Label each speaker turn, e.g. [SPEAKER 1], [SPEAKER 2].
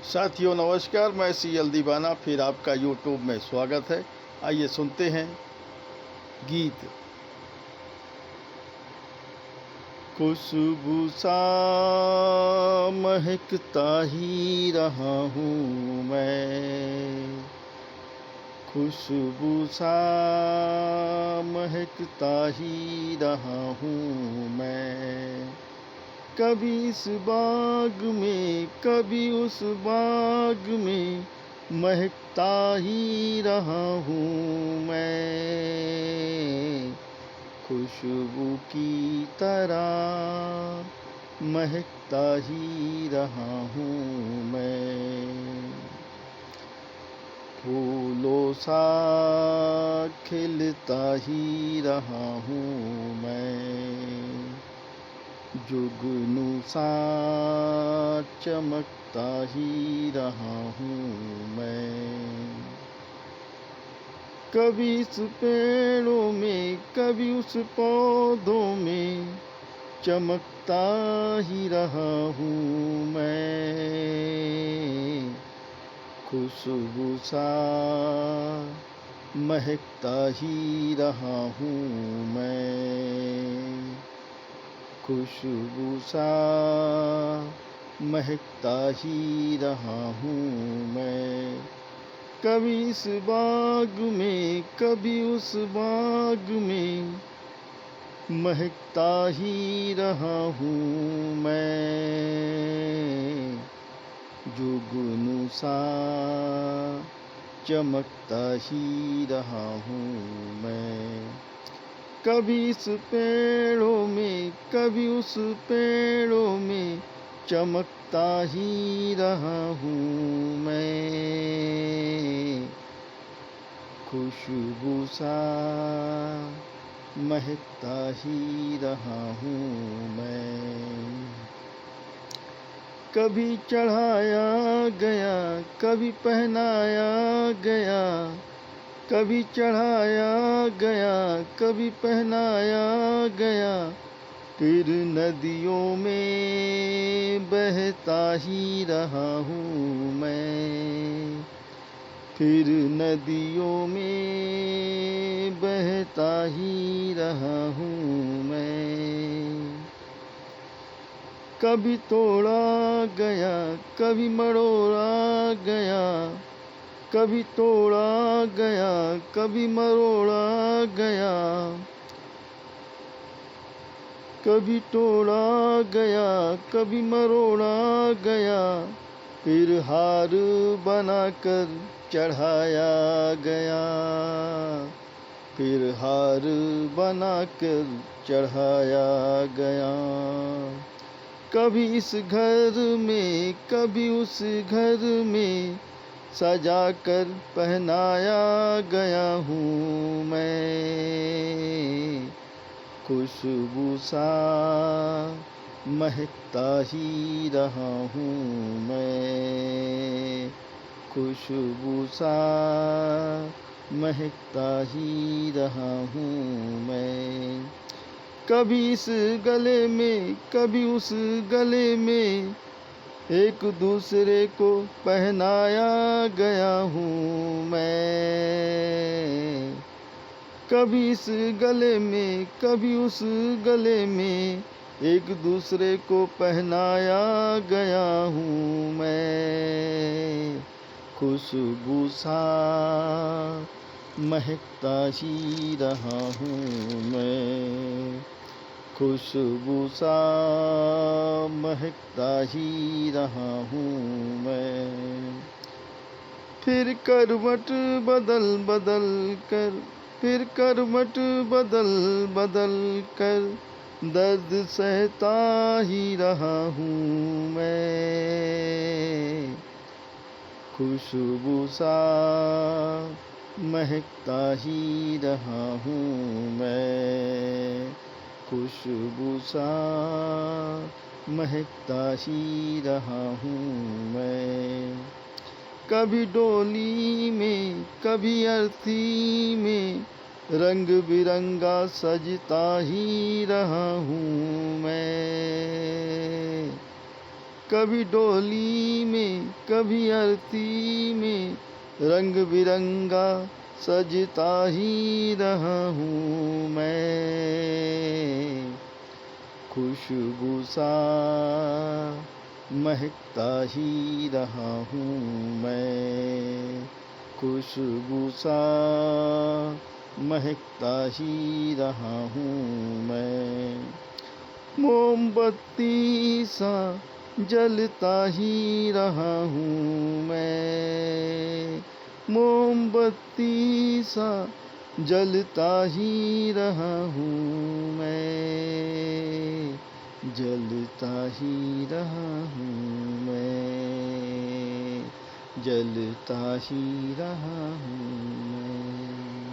[SPEAKER 1] साथियों नमस्कार, मैं सीएल दीवाना फिर आपका यूट्यूब में स्वागत है। आइए सुनते हैं गीत। खुशबू सा महकता ही रहा हूँ मैं, खुशबू सा महकता ही रहा हूँ मैं। कभी इस बाग में कभी उस बाग में महकता ही रहा हूँ मैं, खुशबू की तरह महकता ही रहा हूँ मैं। फूलों सा खिलता ही रहा हूँ मैं, जुगनू सा चमकता ही रहा हूँ मैं। कभी इस पेड़ों में कभी उस पौधों में चमकता ही रहा हूँ मैं, खुशबू सा महकता ही रहा हूँ मैं, खुशबू सा महकता ही रहा हूँ मैं। कभी इस बाग में कभी उस बाग में महकता ही रहा हूँ मैं, जुगनू सा चमकता ही रहा हूँ मैं। कभी इस पेड़ों में कभी उस पेड़ों में चमकता ही रहा हूँ मैं, खुशबू सा महकता ही रहा हूँ मैं। कभी चढ़ाया गया कभी पहनाया गया, कभी चढ़ाया गया कभी पहनाया गया, फिर नदियों में बहता ही रहा हूँ मैं, फिर नदियों में बहता ही रहा हूँ मैं। कभी तोड़ा गया कभी मरोड़ा गया, कभी तोड़ा गया कभी मरोड़ा गया, कभी तोड़ा गया कभी मरोड़ा गया, फिर हार बनाकर चढ़ाया गया, फिर हार बनाकर चढ़ाया गया। कभी इस घर में कभी उस घर में सजा कर पहनाया गया हूँ मैं, खुशबू सा महकता ही रहा हूँ मैं, खुशबू सा महकता ही रहा हूँ मैं। कभी इस गले में कभी उस गले में एक दूसरे को पहनाया गया हूँ मैं, कभी इस गले में कभी उस गले में एक दूसरे को पहनाया गया हूँ मैं, खुशबू सा महकता ही रहा हूँ मैं, खुशबू सा महकता ही रहा हूँ मैं। फिर करवट बदल बदल कर फिर करवट बदल बदल कर दर्द सहता ही रहा हूँ मैं, खुशबू सा महकता ही रहा हूँ मैं, खुशबू सा महकता ही रहा हूँ मैं। कभी डोली में कभी अर्थी में रंग बिरंगा सजता ही रहा हूँ मैं, कभी डोली में कभी आरती में रंग बिरंगा सजता ही रहा हूँ मैं। खुशबू सा महकता ही रहा हूँ मैं। खुशबू सा महकता ही रहा हूँ मैं। मोमबत्ती सा जलता ही रहा हूँ मैं। मोमबत्ती सा जलता ही रहा हूँ मैं। जलता ही रहा हूँ मैं। जलता ही रहा हूँ मैं।